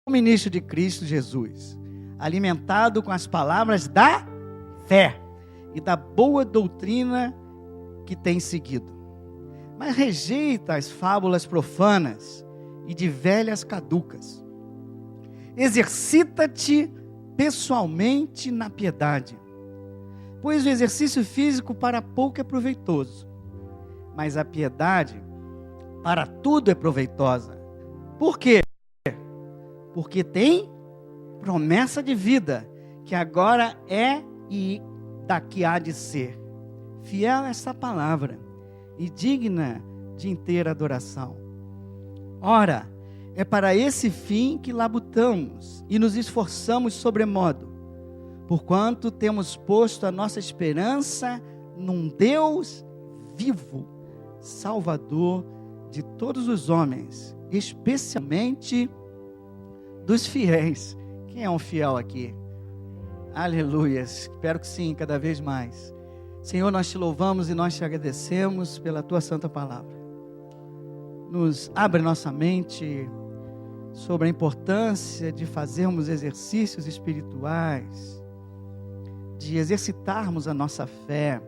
ministro de Cristo Jesus, alimentado com as palavras da fé e da boa doutrina que tem seguido. Mas rejeita as fábulas profanas e de velhas caducas. Exercita-te pessoalmente na piedade, pois o exercício físico para pouco é proveitoso, mas a piedade para tudo é proveitosa. Por quê? Porque tem promessa de vida, que agora é e daqui há de ser. Fiel a essa palavra e digna de inteira adoração. Ora, é para esse fim que labutamos e nos esforçamos sobremodo, porquanto temos posto a nossa esperança num Deus vivo, Salvador de todos os homens, especialmente dos fiéis. Quem é um fiel aqui? Aleluia, espero que sim, cada vez mais. Senhor, nós te louvamos e nós te agradecemos pela tua santa palavra. Nos abre nossa mente sobre a importância de fazermos exercícios espirituais, de exercitarmos a nossa fé,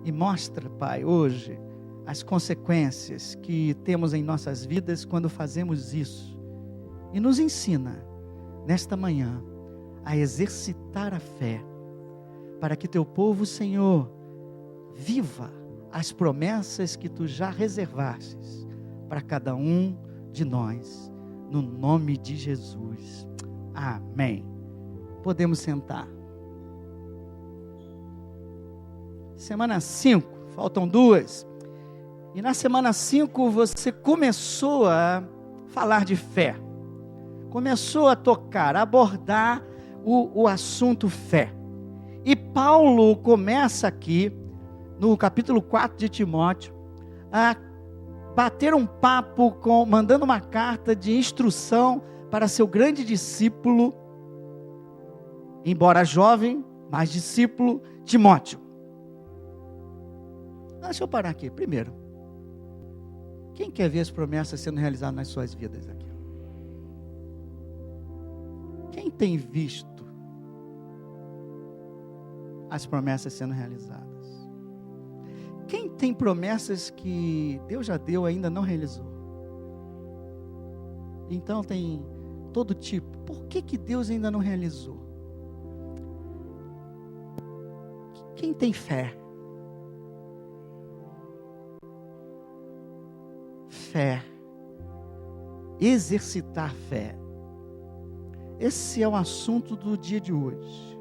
e mostra, Pai, hoje, as consequências que temos em nossas vidas quando fazemos isso. E nos ensina, nesta manhã, a exercitar a fé, para que teu povo, Senhor, viva as promessas que tu já reservastes para cada um de nós, no nome de Jesus. Amém. Podemos sentar. Semana 5, faltam 2. E na semana 5 você começou a falar de fé. Começou a tocar, a abordar o assunto fé. E Paulo começa aqui, no capítulo 4 de Timóteo, a bater um papo, mandando uma carta de instrução para seu grande discípulo, embora jovem, mas discípulo, Timóteo. Deixa eu parar aqui. Primeiro, quem quer ver as promessas sendo realizadas nas suas vidas aqui? Quem tem visto as promessas sendo realizadas? Quem tem promessas que Deus já deu e ainda não realizou? Então tem todo tipo. Por que Deus ainda não realizou? Quem tem fé? Fé. Exercitar fé. Esse é o assunto do dia de hoje.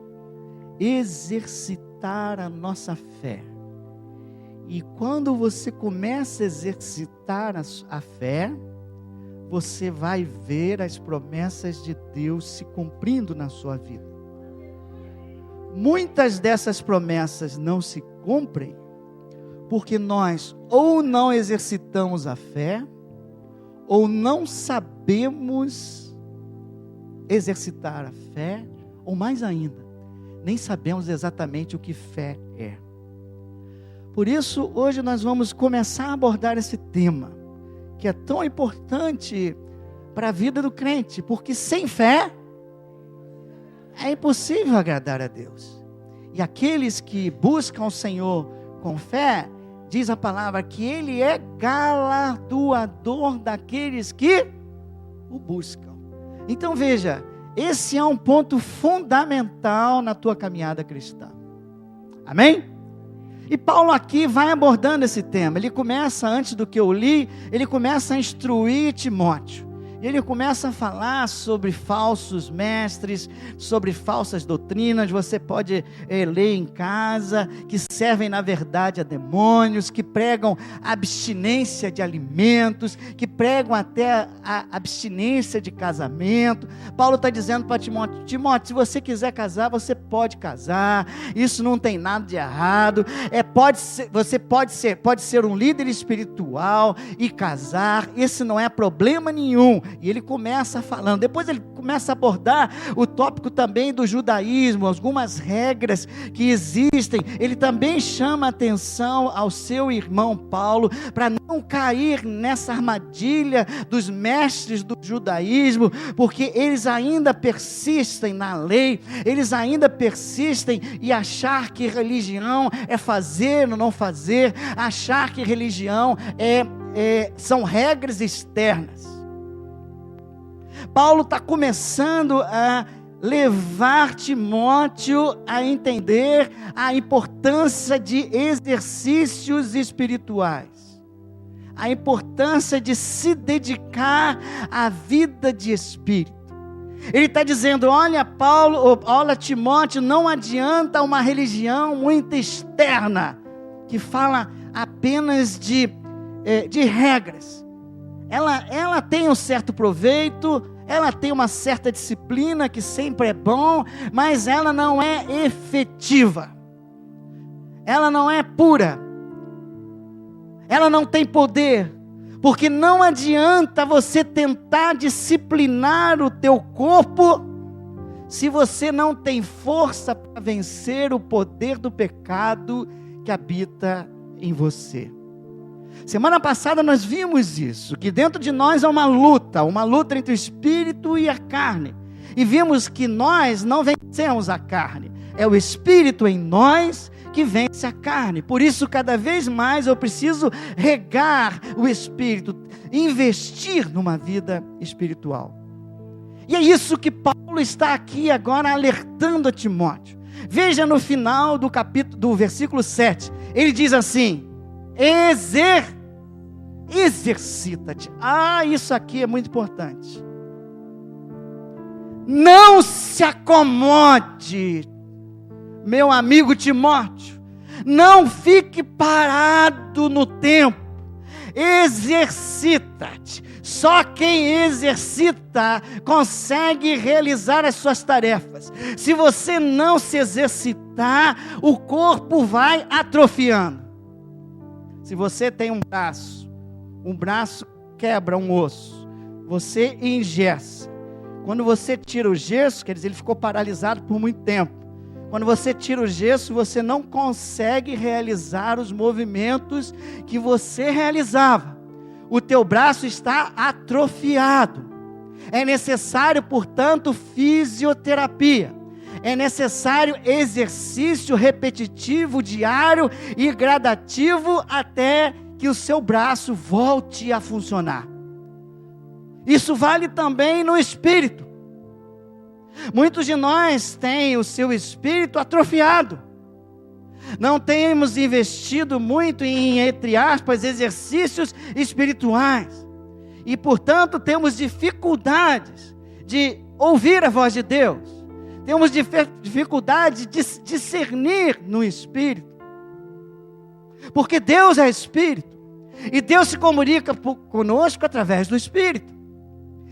Exercitar a nossa fé. E quando você começa a exercitar a fé, você vai ver as promessas de Deus se cumprindo na sua vida. Muitas dessas promessas não se cumprem porque nós ou não exercitamos a fé, ou não sabemos exercitar a fé, ou mais ainda, nem sabemos exatamente o que fé é. Por isso, hoje nós vamos começar a abordar esse tema, que é tão importante para a vida do crente, porque sem fé é impossível agradar a Deus. E aqueles que buscam o Senhor com fé, diz a palavra que Ele é galardoador daqueles que o buscam. Então veja, esse é um ponto fundamental na tua caminhada cristã. Amém? E Paulo aqui vai abordando esse tema. Ele começa, antes do que eu li, ele começa a instruir Timóteo. Ele começa a falar sobre falsos mestres, sobre falsas doutrinas. Você pode ler em casa, que servem na verdade a demônios, que pregam abstinência de alimentos, que pregam até a abstinência de casamento. Paulo está dizendo para Timóteo: Timóteo, se você quiser casar, você pode casar, isso não tem nada de errado. Você pode ser um líder espiritual e casar, esse não é problema nenhum. E ele começa falando, depois ele começa a abordar o tópico também do judaísmo, algumas regras que existem. Ele também chama atenção ao seu irmão Paulo, para não cair nessa armadilha dos mestres do judaísmo, porque eles ainda persistem na lei, eles ainda persistem em achar que religião é fazer ou não fazer, achar que religião são regras externas. Paulo está começando a levar Timóteo a entender a importância de exercícios espirituais, a importância de se dedicar à vida de espírito. Ele está dizendo, olha Timóteo, não adianta uma religião muito externa, que fala apenas de regras. Ela tem um certo proveito, ela tem uma certa disciplina que sempre é bom, mas ela não é efetiva, ela não é pura, ela não tem poder, porque não adianta você tentar disciplinar o teu corpo, se você não tem força para vencer o poder do pecado que habita em você. Semana passada nós vimos isso, que dentro de nós há uma luta entre o espírito e a carne, e vimos que nós não vencemos a carne, é o espírito em nós que vence a carne. Por isso cada vez mais eu preciso regar o espírito, investir numa vida espiritual. E é isso que Paulo está aqui agora alertando a Timóteo. Veja no final do versículo 7, ele diz assim, exercita-te. Isso aqui é muito importante. Não se acomode, meu amigo Timóteo, não fique parado no tempo, exercita-te. Só quem exercita consegue realizar as suas tarefas. Se você não se exercitar, o corpo vai atrofiando. Se você tem um braço quebra um osso, você engessa. Quando você tira o gesso, quer dizer, ele ficou paralisado por muito tempo. Quando você tira o gesso, você não consegue realizar os movimentos que você realizava. O teu braço está atrofiado. É necessário, portanto, fisioterapia. É necessário exercício repetitivo, diário e gradativo até que o seu braço volte a funcionar. Isso vale também no espírito. Muitos de nós têm o seu espírito atrofiado. Não temos investido muito em, entre aspas, exercícios espirituais. E, portanto, temos dificuldades de ouvir a voz de Deus. Temos dificuldade de discernir no espírito. Porque Deus é espírito. E Deus se comunica conosco através do espírito.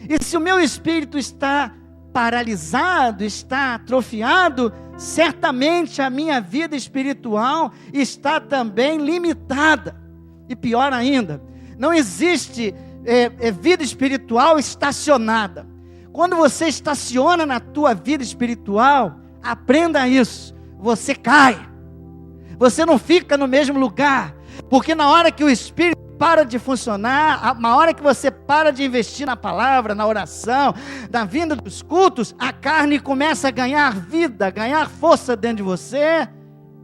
E se o meu espírito está paralisado, está atrofiado, certamente a minha vida espiritual está também limitada. E pior ainda, não existe vida espiritual estacionada. Quando você estaciona na tua vida espiritual, aprenda isso, você cai. Você não fica no mesmo lugar, porque na hora que o espírito para de funcionar, na hora que você para de investir na palavra, na oração, na vinda dos cultos, a carne começa a ganhar vida, ganhar força dentro de você,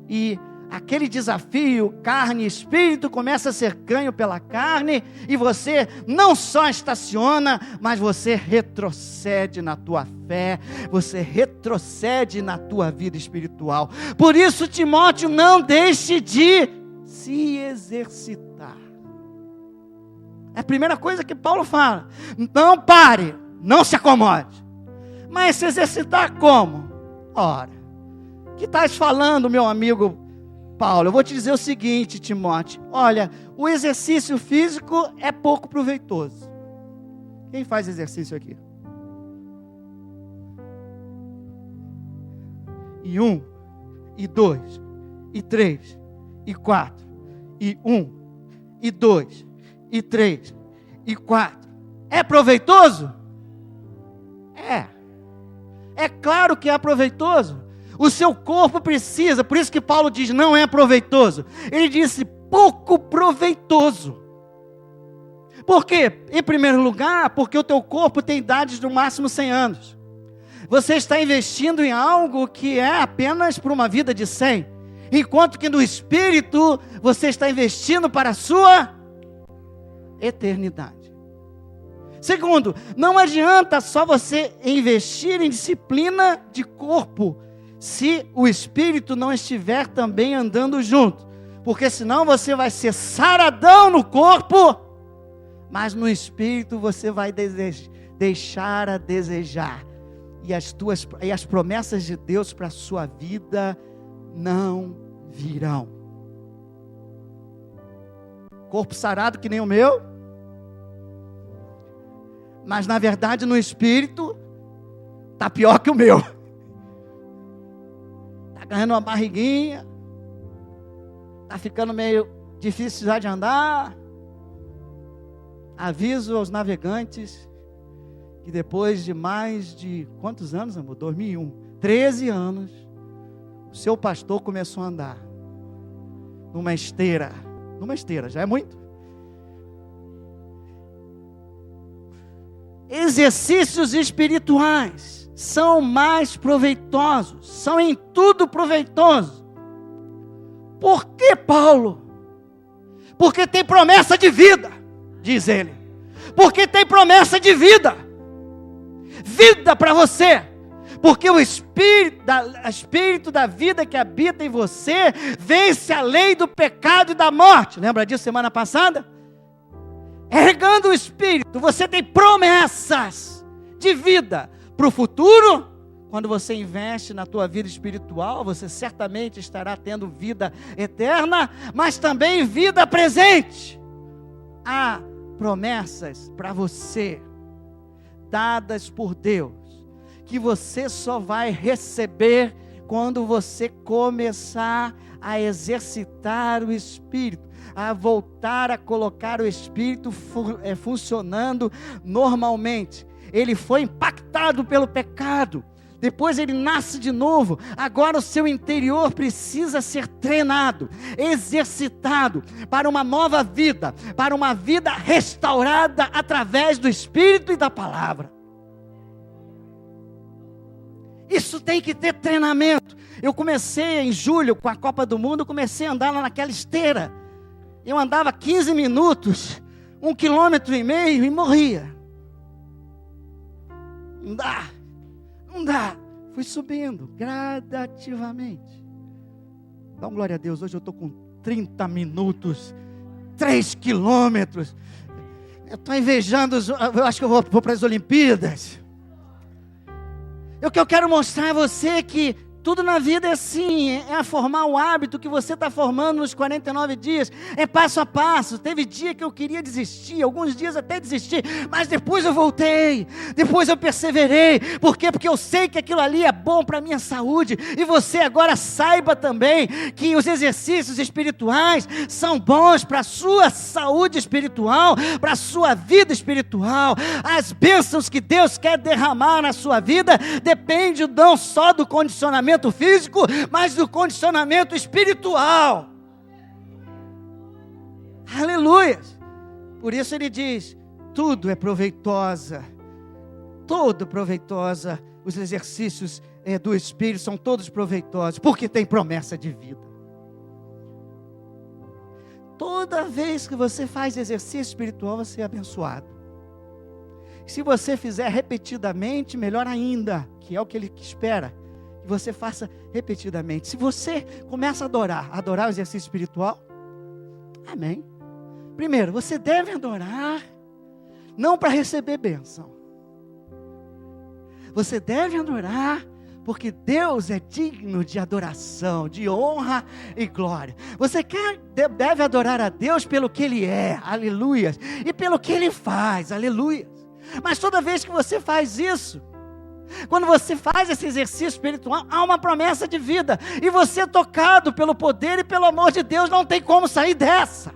e aquele desafio, carne e espírito, começa a ser ganho pela carne, e você não só estaciona, mas você retrocede na tua fé, você retrocede na tua vida espiritual. Por isso, Timóteo, não deixe de se exercitar. É a primeira coisa que Paulo fala. Não pare, não se acomode. Mas se exercitar como? Ora, o que estás falando, meu amigo Paulo? Eu vou te dizer o seguinte, Timóteo. Olha, o exercício físico é pouco proveitoso. Quem faz exercício aqui? E 1, e 2, e 3, e 4, e 1, e 2, e 3, e 4. É proveitoso? É claro que é proveitoso. O seu corpo precisa, por isso que Paulo diz, não é proveitoso. Ele disse, pouco proveitoso. Por quê? Em primeiro lugar, porque o teu corpo tem idades no máximo 100 anos. Você está investindo em algo que é apenas para uma vida de 100. Enquanto que no espírito, você está investindo para a sua eternidade. Segundo, não adianta só você investir em disciplina de corpo, se o espírito não estiver também andando junto. Porque senão você vai ser saradão no corpo, mas no espírito você vai deixar a desejar. E as promessas de Deus para a sua vida não virão. Corpo sarado que nem o meu, mas na verdade no espírito está pior que o meu. Está ganhando uma barriguinha, está ficando meio difícil já de andar. Aviso aos navegantes que depois de mais de, quantos anos, amor? 2001, 13 anos, o seu pastor começou a andar numa esteira, já é muito. Exercícios espirituais são mais proveitosos, são em tudo proveitosos. Por que, Paulo? Porque tem promessa de vida, diz ele. Porque tem promessa de vida. Vida para você. Porque o Espírito da vida que habita em você vence a lei do pecado e da morte. Lembra disso semana passada? Regando o Espírito, você tem promessas de vida para o futuro. Quando você investe na tua vida espiritual, você certamente estará tendo vida eterna, mas também vida presente. Há promessas para você, dadas por Deus, que você só vai receber quando você começar a exercitar o Espírito, a voltar a colocar o Espírito funcionando normalmente. Ele foi impactado pelo pecado, depois ele nasce de novo. Agora o seu interior precisa ser treinado, exercitado para uma nova vida, para uma vida restaurada através do Espírito e da palavra. Isso tem que ter treinamento. Eu comecei em julho com a Copa do Mundo, comecei a andar lá naquela esteira. Eu andava 15 minutos, 1,5 km e morria. Não dá. Fui subindo gradativamente. Dá uma glória a Deus, hoje eu estou com 30 minutos, 3 quilômetros. Eu estou invejando, eu acho que eu vou para as Olimpíadas. O que eu quero mostrar a você é que tudo na vida é assim, é formar o hábito que você está formando nos 49 dias, é passo a passo. Teve dia que eu queria desistir, alguns dias até desisti, mas depois eu voltei, depois eu perseverei. Por quê? Porque eu sei que aquilo ali é bom para a minha saúde, e você agora saiba também que os exercícios espirituais são bons para a sua saúde espiritual, para a sua vida espiritual. As bênçãos que Deus quer derramar na sua vida dependem não só do condicionamento físico, mas do condicionamento espiritual. Aleluia! Por isso ele diz, tudo é proveitosa, os exercícios do Espírito são todos proveitosos, porque tem promessa de vida. Toda vez que você faz exercício espiritual, você é abençoado. Se você fizer repetidamente, melhor ainda, que é o que ele espera, que você faça repetidamente. Se você começa a adorar o exercício espiritual, amém. Primeiro, você deve adorar, não para receber bênção. Você deve adorar, porque Deus é digno de adoração, de honra e glória. Você deve adorar a Deus pelo que Ele é, aleluia, e pelo que Ele faz, aleluia. Mas toda vez que você faz isso, quando você faz esse exercício espiritual, há uma promessa de vida, e você, tocado pelo poder e pelo amor de Deus, não tem como sair dessa.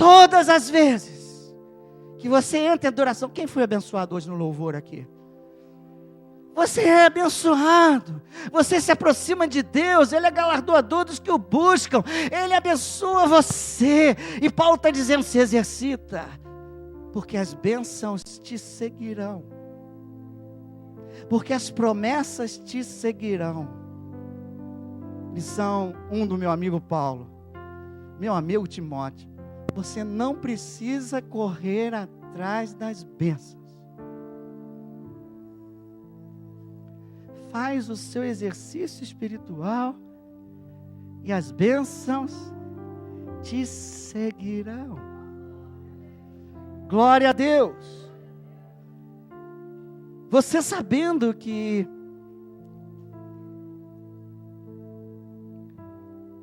Todas as vezes que você entra em adoração, quem foi abençoado hoje no louvor aqui? Você é abençoado, você se aproxima de Deus, Ele é galardoador dos que o buscam, Ele abençoa você. E Paulo está dizendo, se exercita, porque as bênçãos te seguirão, porque as promessas te seguirão. Lição 1 do meu amigo Paulo. Meu amigo Timóteo, você não precisa correr atrás das bênçãos. Faz o seu exercício espiritual e as bênçãos te seguirão. Glória a Deus. Você sabendo que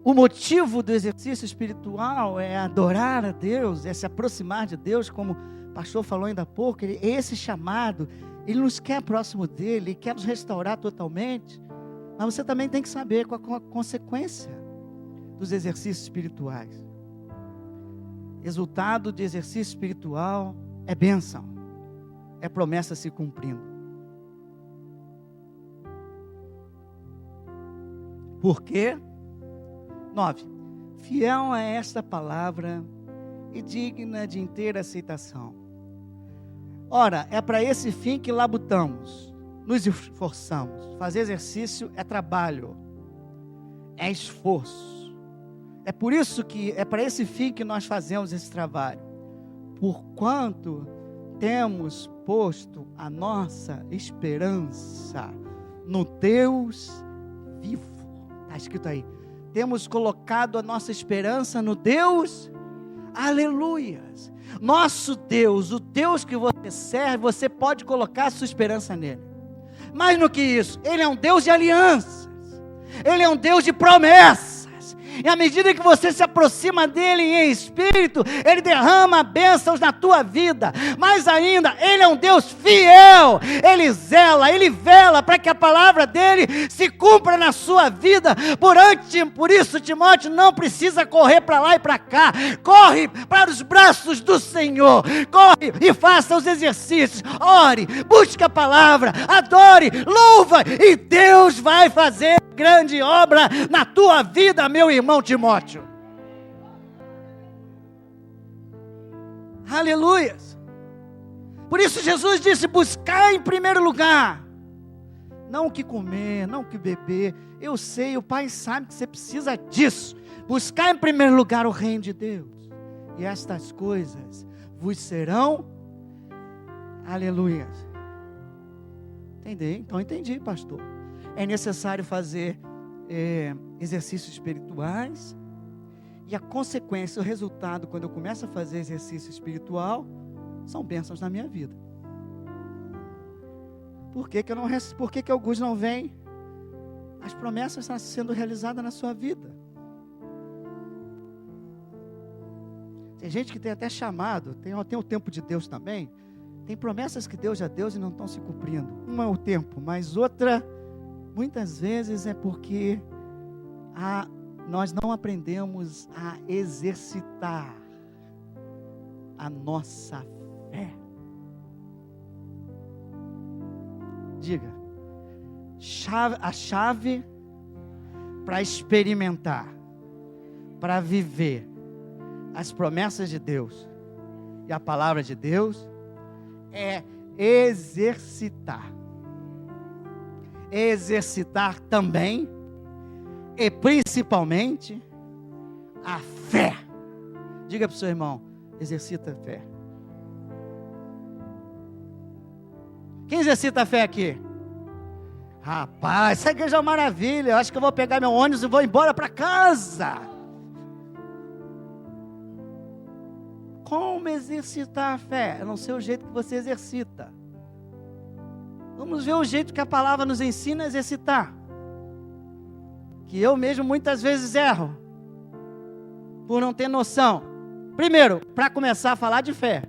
o motivo do exercício espiritual é adorar a Deus, é se aproximar de Deus, como o pastor falou ainda há pouco, esse chamado, Ele nos quer próximo dEle, Ele quer nos restaurar totalmente, mas você também tem que saber qual é a consequência dos exercícios espirituais. Resultado de exercício espiritual é bênção, é promessa se cumprindo. Por quê? 9. Fiel é esta palavra e digna de inteira aceitação. Ora, é para esse fim que labutamos, nos esforçamos. Fazer exercício é trabalho, é esforço. É por isso que é para esse fim que nós fazemos esse trabalho. Porquanto temos posto a nossa esperança no Deus vivo. Está escrito aí. Temos colocado a nossa esperança no Deus, aleluias. Nosso Deus, o Deus que você serve, você pode colocar a sua esperança nele. Mais do que isso, Ele é um Deus de alianças, Ele é um Deus de promessas. E à medida que você se aproxima dEle em espírito, Ele derrama bênçãos na tua vida. Mais ainda, Ele é um Deus fiel. Ele zela, Ele vela para que a palavra dEle se cumpra na sua vida. Por isso, Timóteo, não precisa correr para lá e para cá. Corre para os braços do Senhor. Corre e faça os exercícios. Ore, busque a palavra, adore, louva. E Deus vai fazer grande obra na tua vida, meu irmão Timóteo. Aleluias. Por isso Jesus disse, buscar em primeiro lugar, não o que comer, não o que beber. Eu sei, o Pai sabe que você precisa disso. Buscar em primeiro lugar o reino de Deus, e estas coisas vos serão, aleluias. Então entendi, pastor. É necessário fazer exercícios espirituais, e a consequência, o resultado, quando eu começo a fazer exercício espiritual, são bênçãos na minha vida. Por que alguns não veem as promessas estão sendo realizadas na sua vida? Tem gente que tem até chamado, tem o tempo de Deus também, tem promessas que Deus já deu e não estão se cumprindo. Uma é o tempo, mas outra, muitas vezes é porque nós não aprendemos a exercitar a nossa fé. Diga, a chave para experimentar, para viver as promessas de Deus e a palavra de Deus é exercitar. Exercitar também e principalmente a fé. Diga para o seu irmão, exercita a fé. Quem exercita a fé aqui? Rapaz, essa igreja é uma maravilha. Eu acho que eu vou pegar meu ônibus e vou embora para casa. Como exercitar a fé? Eu não sei o jeito que você exercita. Vamos ver o jeito que a palavra nos ensina a exercitar. Que eu mesmo muitas vezes erro, por não ter noção. Primeiro, para começar a falar de fé.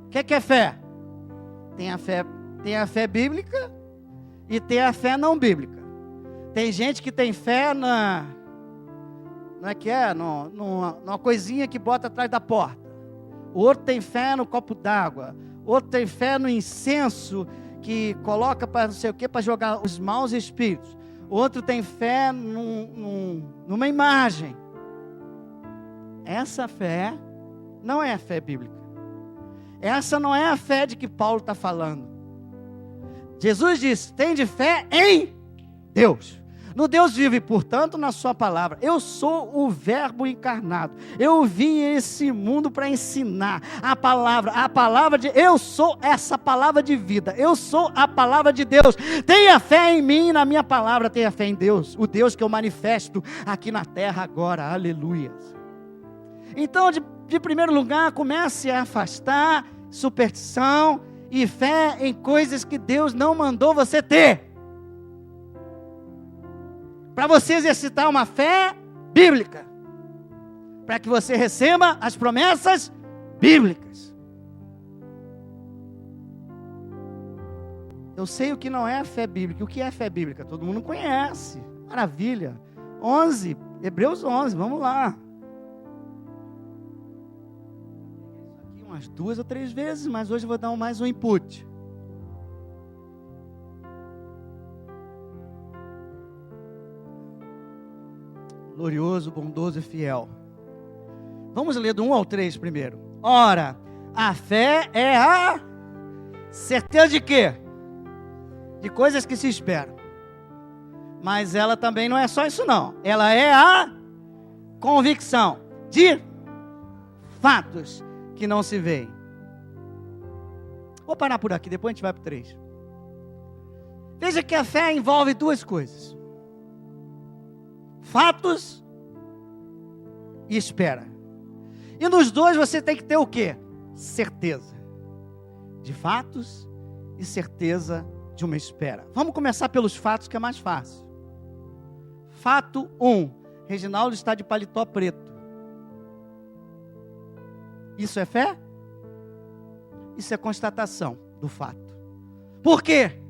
O que é fé? Tem a fé bíblica e tem a fé não bíblica. Tem gente que tem fé não é que é? Numa coisinha que bota atrás da porta. O outro tem fé no copo d'água. O outro tem fé no incenso que coloca para não sei o que, para jogar os maus espíritos. O outro tem fé numa imagem. Essa fé não é a fé bíblica. Essa não é a fé de que Paulo está falando. Jesus disse: tende fé em Deus. No Deus vive, portanto, na sua palavra. Eu sou o verbo encarnado. Eu vim a esse mundo para ensinar a palavra de... Eu sou essa palavra de vida. Eu sou a palavra de Deus. Tenha fé em mim e na minha palavra. Tenha fé em Deus. O Deus que eu manifesto aqui na terra agora. Aleluia. Então, de primeiro lugar, comece a afastar superstição e fé em coisas que Deus não mandou você ter. Para você exercitar uma fé bíblica. Para que você receba as promessas bíblicas. Eu sei o que não é a fé bíblica. O que é fé bíblica? Todo mundo conhece. Maravilha. 11, Hebreus 11, vamos lá. Aqui umas 2 ou 3 vezes, mas hoje eu vou dar mais um input. Glorioso, bondoso e fiel. Vamos ler do 1 ao 3 primeiro. Ora, a fé é a certeza de quê? De coisas que se esperam. Mas ela também não é só isso não. Ela é a convicção de fatos que não se veem. Vou parar por aqui, depois a gente vai para o 3. Veja que a fé envolve 2 coisas. Fatos e espera. E nos 2 você tem que ter o quê? Certeza de fatos e certeza de uma espera. Vamos começar pelos fatos, que é mais fácil. Fato 1. Reginaldo está de paletó preto. Isso é fé? Isso é constatação do fato. Por quê?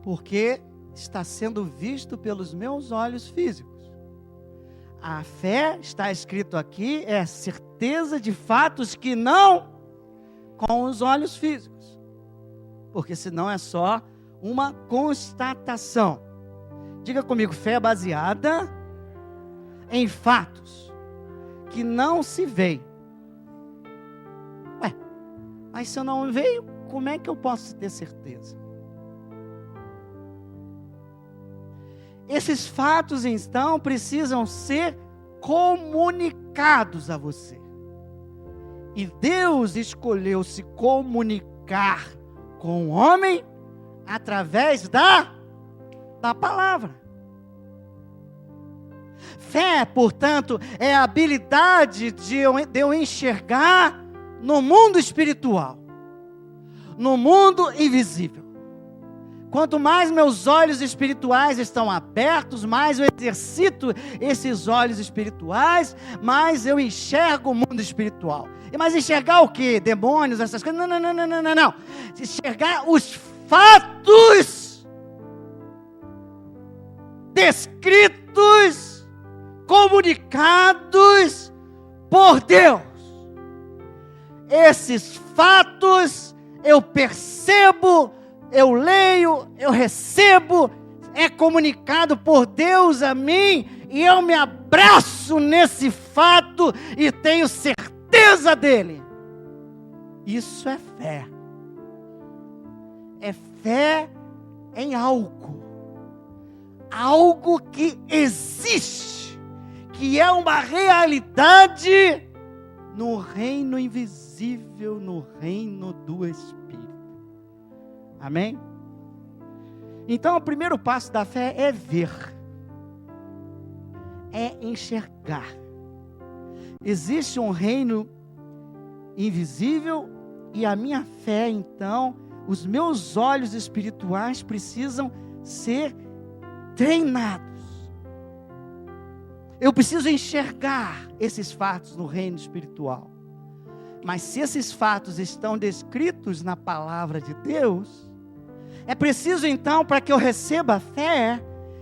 Porque está sendo visto pelos meus olhos físicos. A fé, está escrito aqui, é certeza de fatos que não com os olhos físicos. Porque senão é só uma constatação. Diga comigo, fé baseada em fatos que não se veem. Ué, mas se eu não vejo, como é que eu posso ter certeza? Esses fatos, então, precisam ser comunicados a você. E Deus escolheu se comunicar com o homem através da palavra. Fé, portanto, é a habilidade de eu enxergar no mundo espiritual, no mundo invisível. Quanto mais meus olhos espirituais estão abertos, mais eu exercito esses olhos espirituais, mais eu enxergo o mundo espiritual. Mas enxergar o quê? Demônios, essas coisas? Não. Enxergar os fatos descritos, comunicados por Deus. Esses fatos eu percebo, eu leio, eu recebo, é comunicado por Deus a mim, e eu me abraço nesse fato e tenho certeza dele. Isso é fé. É fé em algo. Algo que existe, que é uma realidade no reino invisível, no reino do Espírito. Amém? Então, o primeiro passo da fé é ver, é enxergar. Existe um reino invisível e a minha fé, então, os meus olhos espirituais precisam ser treinados. Eu preciso enxergar esses fatos no reino espiritual. Mas se esses fatos estão descritos na palavra de Deus, é preciso então, para que eu receba a fé,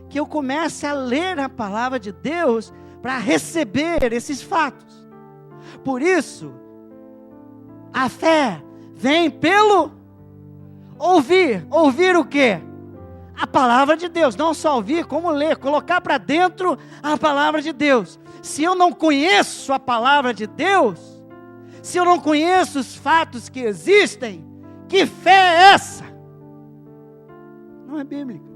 que eu comece a ler a palavra de Deus, para receber esses fatos. Por isso, a fé vem pelo ouvir. Ouvir o quê? A palavra de Deus. Não só ouvir, como ler, colocar para dentro a palavra de Deus. Se eu não conheço a palavra de Deus, se eu não conheço os fatos que existem, que fé é essa? Não é bíblica.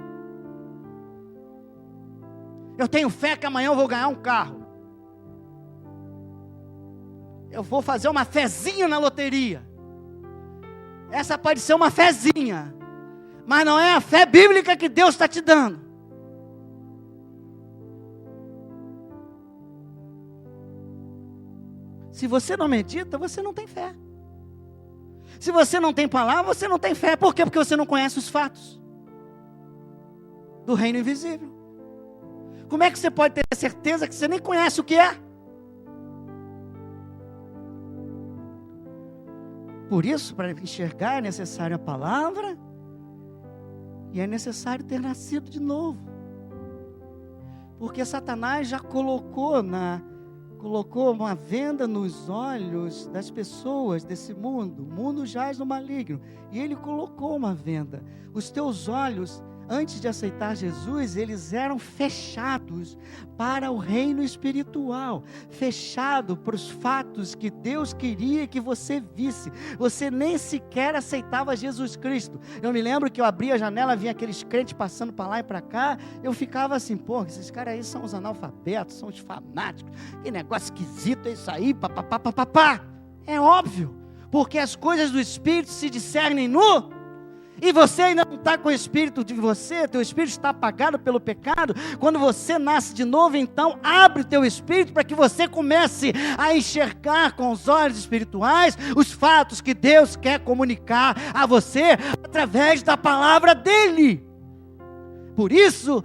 Eu tenho fé que amanhã eu vou ganhar um carro. Eu vou fazer uma fezinha na loteria. Essa pode ser uma fezinha, mas não é a fé bíblica que Deus está te dando. Se você não medita, você não tem fé. Se você não tem palavra, você não tem fé. Por quê? Porque você não conhece os fatos do reino invisível. Como é que você pode ter certeza que você nem conhece o que é? Por isso, para enxergar é necessário a palavra e é necessário ter nascido de novo. Porque Satanás já colocou uma venda nos olhos das pessoas desse mundo. O mundo jaz no maligno. E ele colocou uma venda. Os teus olhos, antes de aceitar Jesus, eles eram fechados para o reino espiritual, fechado para os fatos que Deus queria que você visse. Você nem sequer aceitava Jesus Cristo. Eu me lembro que eu abria a janela, vinha aqueles crentes passando para lá e para cá, eu ficava assim, pô, esses caras aí são os analfabetos, são os fanáticos, que negócio esquisito é isso aí, papapá. É óbvio, porque as coisas do Espírito se discernem no... E você ainda não está com o Espírito de você, teu Espírito está apagado pelo pecado. Quando você nasce de novo, então abre o teu Espírito para que você comece a enxergar com os olhos espirituais os fatos que Deus quer comunicar a você através da palavra dEle. Por isso,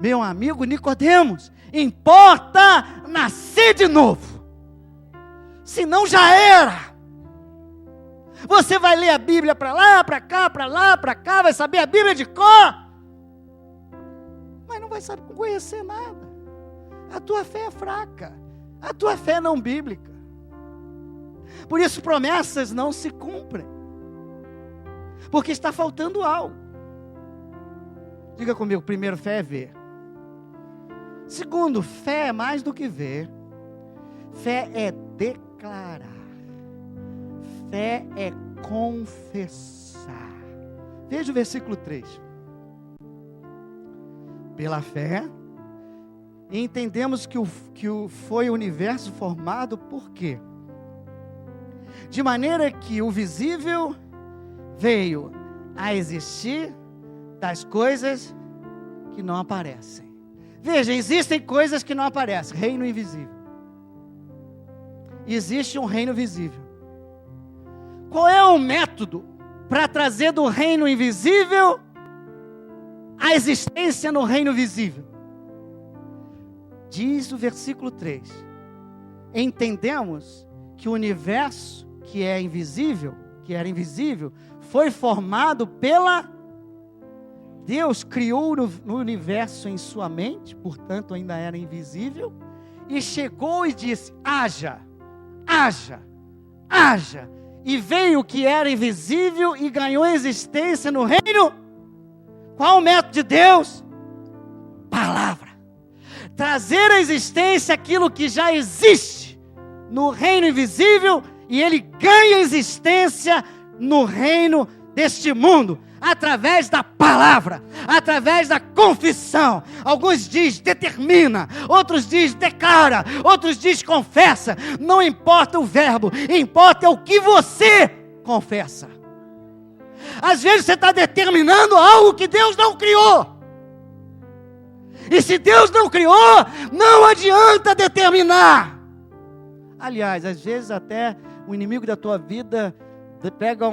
meu amigo Nicodemos, importa nascer de novo, senão já era. Você vai ler a Bíblia para lá, para cá, para lá, para cá, vai saber a Bíblia de cor, mas não vai saber conhecer nada. A tua fé é fraca, a tua fé é não bíblica. Por isso promessas não se cumprem, porque está faltando algo. Diga comigo, primeiro, fé é ver. Segundo, fé é mais do que ver. Fé é declarar. Fé é confessar. Veja o versículo 3. Pela fé, entendemos que foi o universo formado por quê? De maneira que o visível veio a existir das coisas que não aparecem. Veja, existem coisas que não aparecem. Reino invisível. Existe um reino visível. Qual é o método para trazer do reino invisível a existência no reino visível? Diz o versículo 3. Entendemos que o universo que era invisível, foi formado pela... Deus criou no universo em sua mente, portanto ainda era invisível, e chegou e disse, haja, e veio o que era invisível e ganhou existência no reino. Qual o método de Deus? Palavra. Trazer à existência aquilo que já existe no reino invisível, e ele ganha existência no reino deste mundo, através da palavra, através da confissão. Alguns dizem determina, outros dizem declara, outros dizem confessa. Não importa o verbo, importa o que você confessa. Às vezes você está determinando algo que Deus não criou. E se Deus não criou, não adianta determinar. Aliás, às vezes até o inimigo da tua vida pega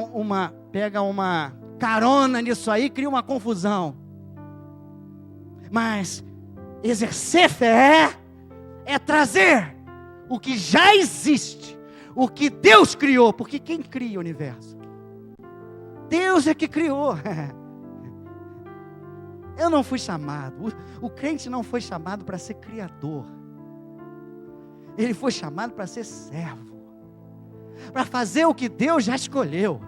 uma carona nisso aí, cria uma confusão. Mas exercer fé é trazer o que já existe, o que Deus criou, porque quem cria o universo? Deus é que criou. Eu não fui chamado, o crente não foi chamado para ser criador. Ele foi chamado para ser servo, para fazer o que Deus já escolheu,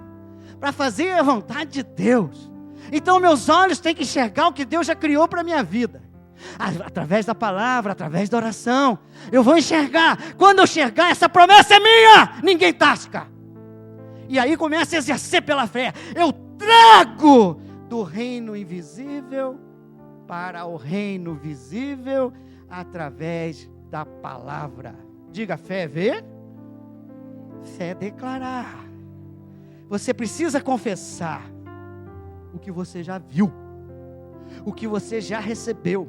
para fazer a vontade de Deus. Então meus olhos têm que enxergar o que Deus já criou para a minha vida. Através da palavra, através da oração, eu vou enxergar. Quando eu enxergar, essa promessa é minha, ninguém tasca. E aí começa a exercer pela fé. Eu trago do reino invisível para o reino visível através da palavra. Diga, fé é ver, fé é declarar. Você precisa confessar o que você já viu, o que você já recebeu,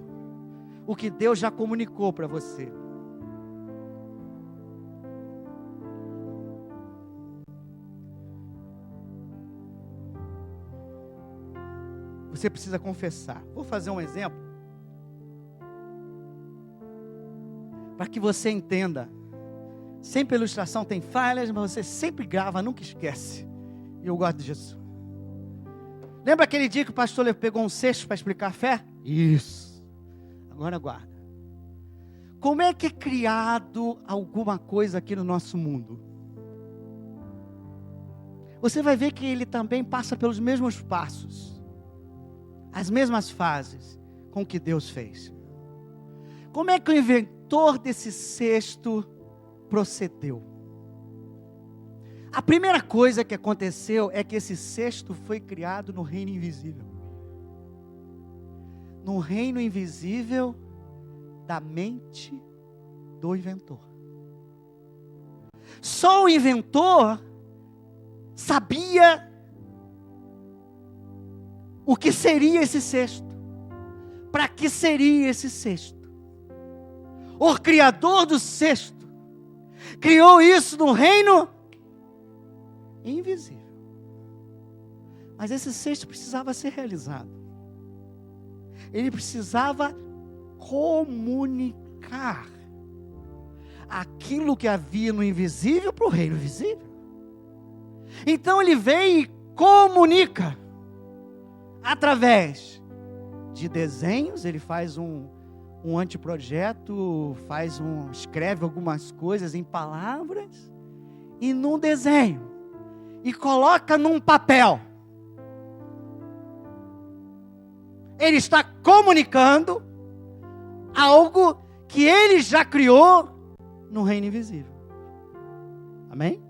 o que Deus já comunicou para você. Você precisa confessar. Vou fazer um exemplo para que você entenda. Sempre a ilustração tem falhas, mas você sempre grava, nunca esquece. E eu gosto disso. Lembra aquele dia que o pastor pegou um cesto para explicar a fé? Isso. Agora guarda. Como é que é criado alguma coisa aqui no nosso mundo? Você vai ver que ele também passa pelos mesmos passos, as mesmas fases com o que Deus fez. Como é que o inventor desse cesto procedeu? A primeira coisa que aconteceu é que esse cesto foi criado no reino invisível. No reino invisível da mente do inventor. Só o inventor sabia o que seria esse cesto. Para que seria esse cesto? O criador do cesto criou isso no reino invisível. Mas esse cesto precisava ser realizado. Ele precisava comunicar aquilo que havia no invisível para o reino visível. Então ele vem e comunica através de desenhos. Ele faz um anteprojeto, escreve algumas coisas em palavras e num desenho, e coloca num papel. Ele está comunicando algo que ele já criou no reino invisível. Amém?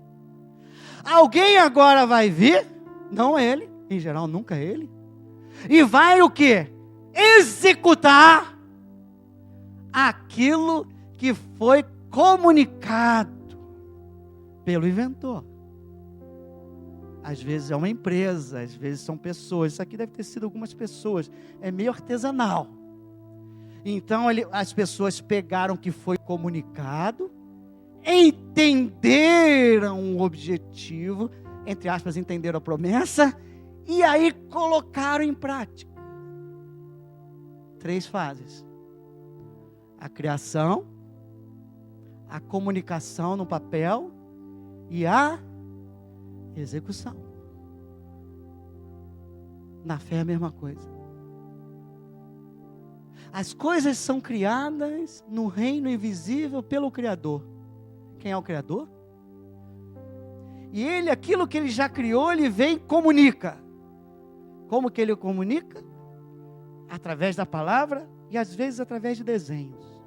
Alguém agora vai vir, não ele, em geral nunca ele, e vai o quê? Executar aquilo que foi comunicado pelo inventor. Às vezes é uma empresa, às vezes são pessoas. Isso aqui deve ter sido algumas pessoas. É meio artesanal. Então as pessoas pegaram o que foi comunicado, entenderam o objetivo, entre aspas, entenderam a promessa, e aí colocaram em prática. 3 fases: a criação, a comunicação no papel e a execução. Na fé é a mesma coisa. As coisas são criadas no reino invisível pelo Criador. Quem é o Criador? E ele, aquilo que ele já criou, ele vem e comunica. Como que ele comunica? Através da palavra e às vezes através de desenhos.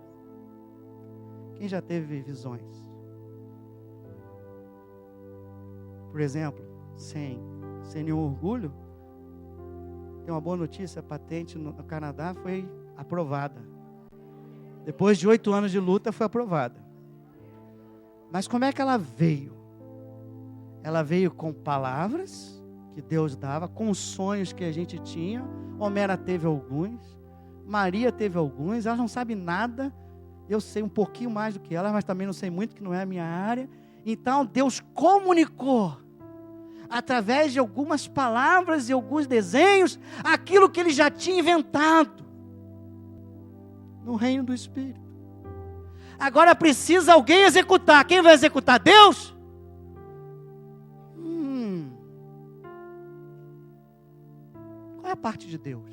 Quem já teve visões? Por exemplo, sem nenhum orgulho, tem uma boa notícia: a patente no Canadá foi aprovada. Depois de 8 anos de luta, foi aprovada. Mas como é que ela veio? Ela veio com palavras que Deus dava, com sonhos que a gente tinha. Homera teve alguns, Maria teve alguns. Ela não sabe nada, eu sei um pouquinho mais do que ela, mas também não sei muito, que não é a minha área. Então Deus comunicou através de algumas palavras e alguns desenhos aquilo que ele já tinha inventado no reino do Espírito. Agora precisa alguém executar. Quem vai executar? Deus? Qual é a parte de Deus?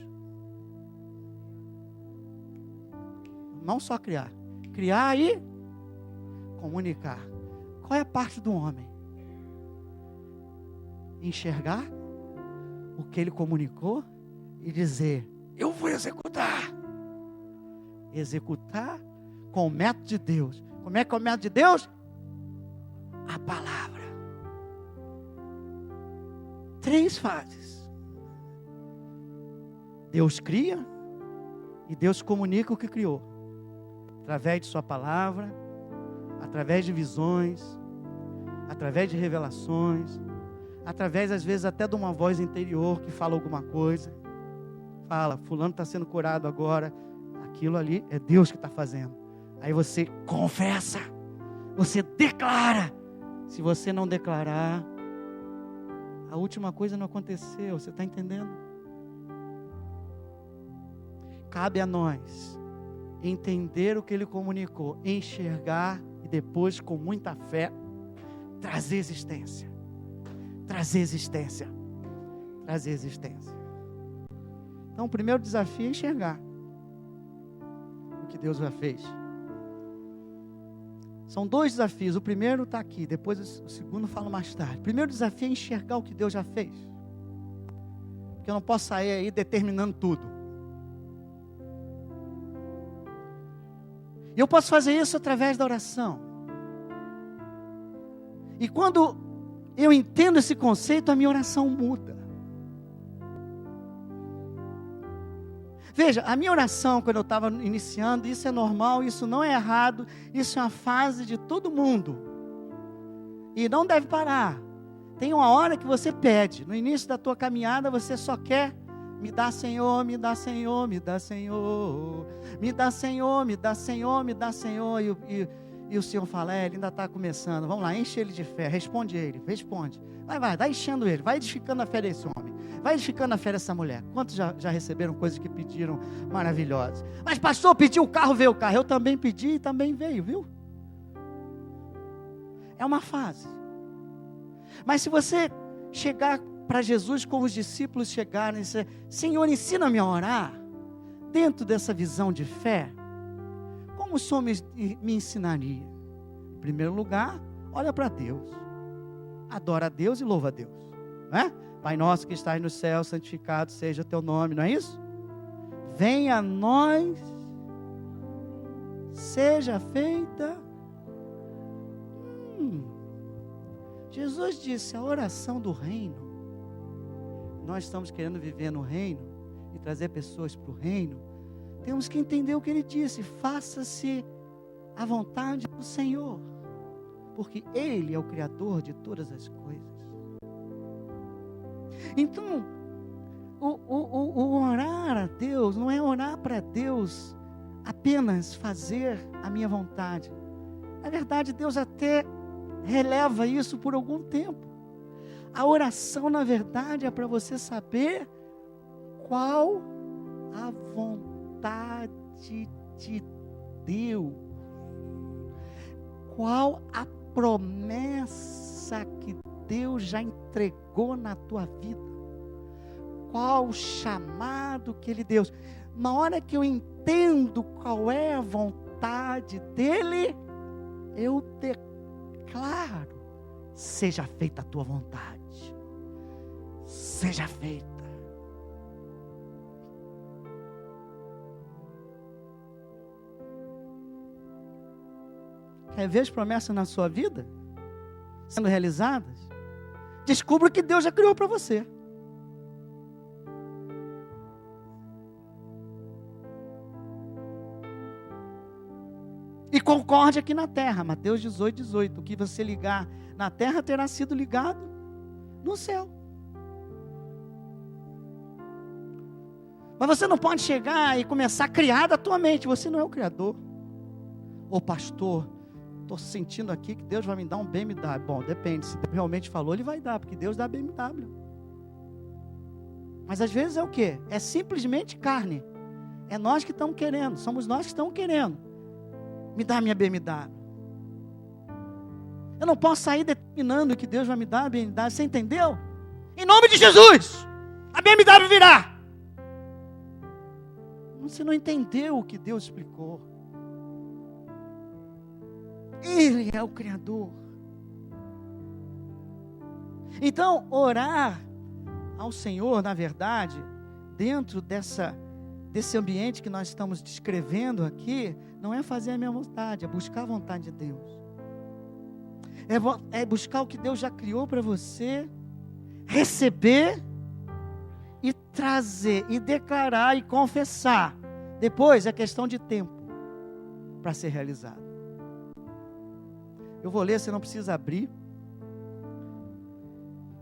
Não só criar. Criar e Comunicar. Qual é a parte do homem? Enxergar o que ele comunicou e dizer: eu vou executar. Executar com o método de Deus. Como é que é o método de Deus? A palavra. 3 fases. Deus cria e Deus comunica o que criou. Através de sua palavra, através de visões, através de revelações, através às vezes até de uma voz interior que fala alguma coisa. Fala, fulano está sendo curado agora. Aquilo ali é Deus que está fazendo. Aí você confessa, você declara. Se você não declarar, a última coisa não aconteceu. Você está entendendo? Cabe a nós entender o que ele comunicou, enxergar e depois, com muita fé, trazer existência. Trazer existência. Trazer existência. Então, o primeiro desafio é enxergar o que Deus já fez. São 2 desafios. O primeiro está aqui, depois o segundo eu falo mais tarde. O primeiro desafio é enxergar o que Deus já fez. Porque eu não posso sair aí determinando tudo. E eu posso fazer isso através da oração. E quando eu entendo esse conceito, a minha oração muda. Veja, a minha oração, quando eu estava iniciando, isso é normal, isso não é errado, isso é uma fase de todo mundo. E não deve parar. Tem uma hora que você pede, no início da tua caminhada, você só quer: me dá Senhor, me dá Senhor, me dá Senhor, me dá Senhor, me dá Senhor, me dá Senhor. E o Senhor fala: ele ainda está começando, vamos lá, enche ele de fé, responde ele, responde. Vai enchendo ele, vai edificando a fé desse homem, vai edificando a fé dessa mulher. Quantos já receberam coisas que pediram maravilhosas? Mas pastor, pediu o carro, veio o carro. Eu também pedi e também veio, viu? É uma fase. Mas se você chegar para Jesus como os discípulos chegaram e dizer: Senhor, ensina-me a orar, dentro dessa visão de fé, como o Senhor me ensinaria? Em primeiro lugar, olha para Deus, adora a Deus e louva a Deus, não é? Pai nosso que estás no céu, santificado seja o teu nome, não é isso? Venha a nós, seja feita. Jesus disse: a oração do reino. Nós estamos querendo viver no reino e trazer pessoas para o reino. Temos que entender o que ele disse: faça-se a vontade do Senhor, porque Ele é o Criador de todas as coisas. Então, o orar a Deus não é orar para Deus apenas fazer a minha vontade. Na verdade, Deus até releva isso por algum tempo. A oração, na verdade, é para você saber qual a vontade de Deus, qual a promessa que Deus já entregou na tua vida, qual o chamado que Ele deu. Na hora que eu entendo qual é a vontade dEle, eu declaro: seja feita a tua vontade, seja feita. Quer ver as promessas na sua vida sendo realizadas? Descubra o que Deus já criou para você. E concorde aqui na terra, Mateus 18:18. O que você ligar na terra terá sido ligado no céu. Mas você não pode chegar e começar a criar da tua mente. Você não é o criador. Ô pastor, estou sentindo aqui que Deus vai me dar um BMW. Bom, depende, se Deus realmente falou, Ele vai dar, porque Deus dá BMW. Mas às vezes é o quê? É simplesmente carne. É nós que estamos querendo, somos nós que estamos querendo. Me dá a minha BMW. Eu não posso sair determinando que Deus vai me dar a BMW, você entendeu? Em nome de Jesus, a BMW virá. Você não entendeu o que Deus explicou. Ele é o Criador. Então, orar ao Senhor, na verdade, dentro desse ambiente que nós estamos descrevendo aqui, não é fazer a minha vontade, é buscar a vontade de Deus. É buscar o que Deus já criou para você, receber e trazer, e declarar e confessar. Depois é questão de tempo para ser realizado. Eu vou ler, você não precisa abrir.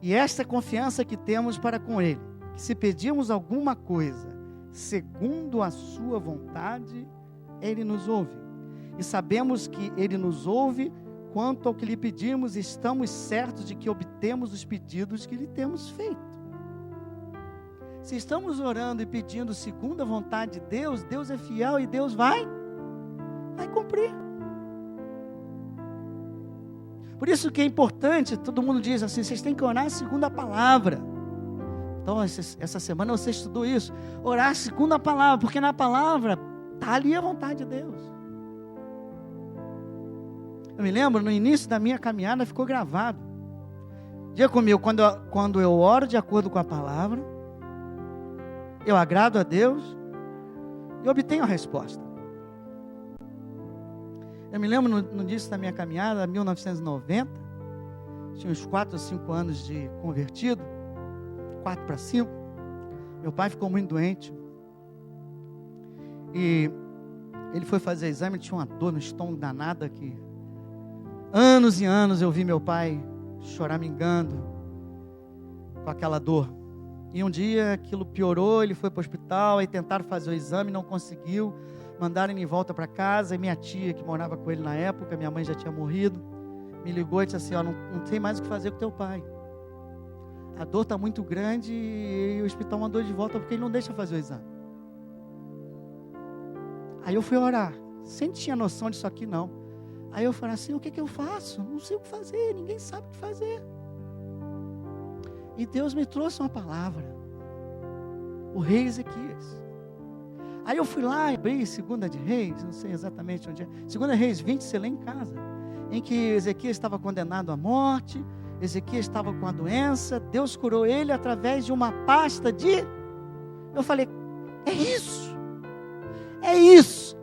E esta confiança que temos para com Ele, que se pedirmos alguma coisa, segundo a sua vontade, Ele nos ouve. E sabemos que Ele nos ouve quanto ao que lhe pedimos, e estamos certos de que obtemos os pedidos que lhe temos feito. Se estamos orando e pedindo segundo a vontade de Deus, Deus é fiel e Deus vai cumprir. Por isso que é importante, todo mundo diz assim, vocês têm que orar segundo a palavra. Então, essa semana você estudou isso. Orar segundo a palavra, porque na palavra está ali a vontade de Deus. Eu me lembro, no início da minha caminhada, ficou gravado. Diga comigo, quando eu oro de acordo com a palavra, eu agrado a Deus e obtenho a resposta. Eu me lembro no início da minha caminhada, 1990, tinha uns 4 ou 5 anos de convertido, 4 para 5, meu pai ficou muito doente, e ele foi fazer exame, tinha uma dor no estômago danada, que anos e anos eu vi meu pai choramingando com aquela dor, e um dia aquilo piorou, ele foi para o hospital, aí tentaram fazer o exame, não conseguiu, mandaram ele de volta para casa, e minha tia, que morava com ele na época, minha mãe já tinha morrido, me ligou e disse assim, não tem mais o que fazer com teu pai. A dor está muito grande e o hospital mandou de volta porque ele não deixa fazer o exame. Aí eu fui orar, sem tinha noção disso aqui não. Aí eu falei assim, o que eu faço? Não sei o que fazer, ninguém sabe o que fazer. E Deus me trouxe uma palavra, o rei Ezequias. Aí eu fui lá, abri 2 de Reis, não sei exatamente onde é, 2 Reis 20, você lê em casa, em que Ezequias estava condenado à morte, Ezequias estava com a doença, Deus curou ele através de uma pasta de... Eu falei, é isso,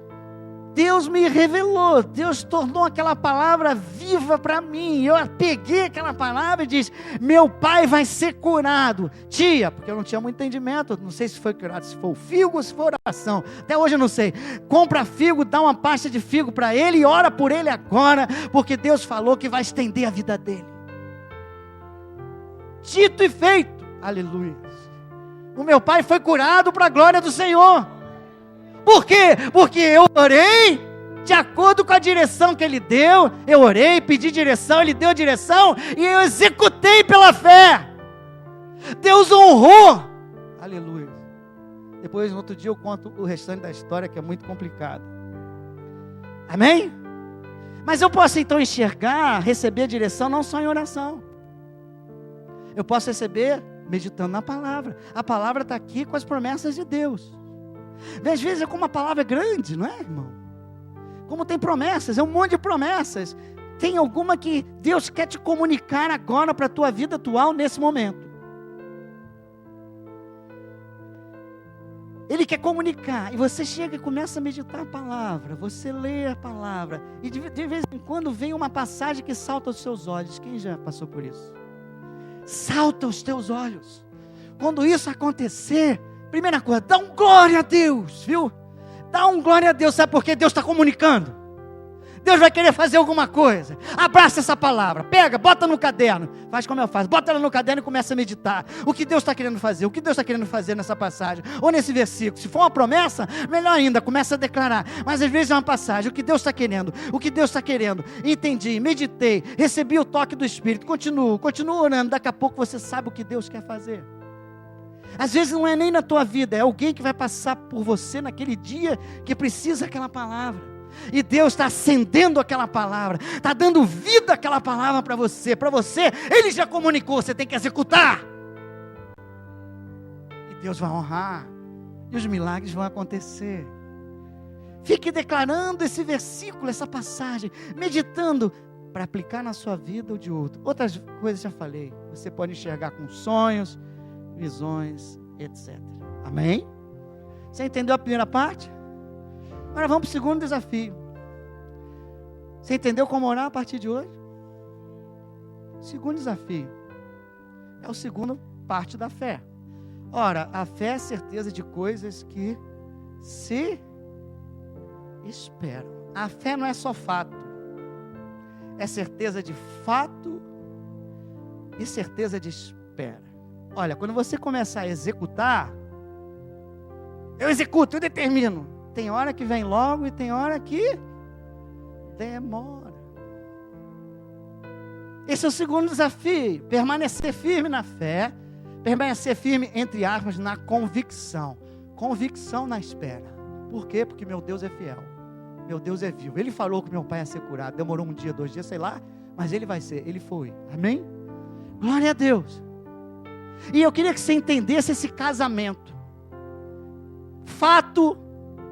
Deus me revelou, Deus tornou aquela palavra viva para mim, eu peguei aquela palavra e disse, meu pai vai ser curado, tia, porque eu não tinha muito entendimento, não sei se foi curado, se foi o figo ou se foi oração, até hoje eu não sei, compra figo, dá uma pasta de figo para ele e ora por ele agora, porque Deus falou que vai estender a vida dele, dito e feito, aleluia, o meu pai foi curado para a glória do Senhor. Por quê? Porque eu orei de acordo com a direção que Ele deu. Eu orei, pedi direção, Ele deu direção e eu executei pela fé. Deus honrou. Aleluia. Depois, no outro dia, eu conto o restante da história, que é muito complicado. Amém? Mas eu posso então enxergar, receber a direção não só em oração. Eu posso receber meditando na palavra. A palavra está aqui com as promessas de Deus. Às vezes é como uma palavra grande, não é, irmão? Como tem promessas, é um monte de promessas. Tem alguma que Deus quer te comunicar agora para a tua vida atual, nesse momento. Ele quer comunicar, e você chega e começa a meditar a palavra, você lê a palavra, e de vez em quando vem uma passagem que salta aos seus olhos. Quem já passou por isso? Salta aos teus olhos. Quando isso acontecer, primeira coisa, dá um glória a Deus, viu? Dá um glória a Deus, sabe por quê? Deus está comunicando. Deus vai querer fazer alguma coisa. Abraça essa palavra, pega, bota no caderno. Faz como eu faço, bota ela no caderno e começa a meditar. O que Deus está querendo fazer, o que Deus está querendo fazer nessa passagem, ou nesse versículo. Se for uma promessa, melhor ainda, começa a declarar. Mas às vezes é uma passagem, o que Deus está querendo, entendi, meditei, recebi o toque do Espírito, continuo orando, daqui a pouco você sabe o que Deus quer fazer. Às vezes não é nem na tua vida, é alguém que vai passar por você naquele dia que precisa daquela palavra. E Deus está acendendo aquela palavra, está dando vida àquela palavra para você. Ele já comunicou, você tem que executar. E Deus vai honrar, e os milagres vão acontecer. Fique declarando esse versículo, essa passagem, meditando para aplicar na sua vida ou de outro. Outras coisas já falei. Você pode enxergar com sonhos, visões, etc. Amém? Você entendeu a primeira parte? Agora vamos para o segundo desafio. Você entendeu como orar a partir de hoje? Segundo desafio. É a segunda parte da fé. Ora, a fé é a certeza de coisas que se esperam. A fé não é só fato. É certeza de fato e certeza de espera. Olha, quando você começar a executar, eu executo, eu determino. Tem hora que vem logo e tem hora que demora. Esse é o segundo desafio. Permanecer firme na fé. Permanecer firme, entre aspas, na convicção. Convicção na espera. Por quê? Porque meu Deus é fiel. Meu Deus é vivo. Ele falou que meu pai ia ser curado. Demorou um dia, 2 dias, sei lá. Mas ele vai ser. Ele foi. Amém? Glória a Deus. E eu queria que você entendesse esse casamento. Fato,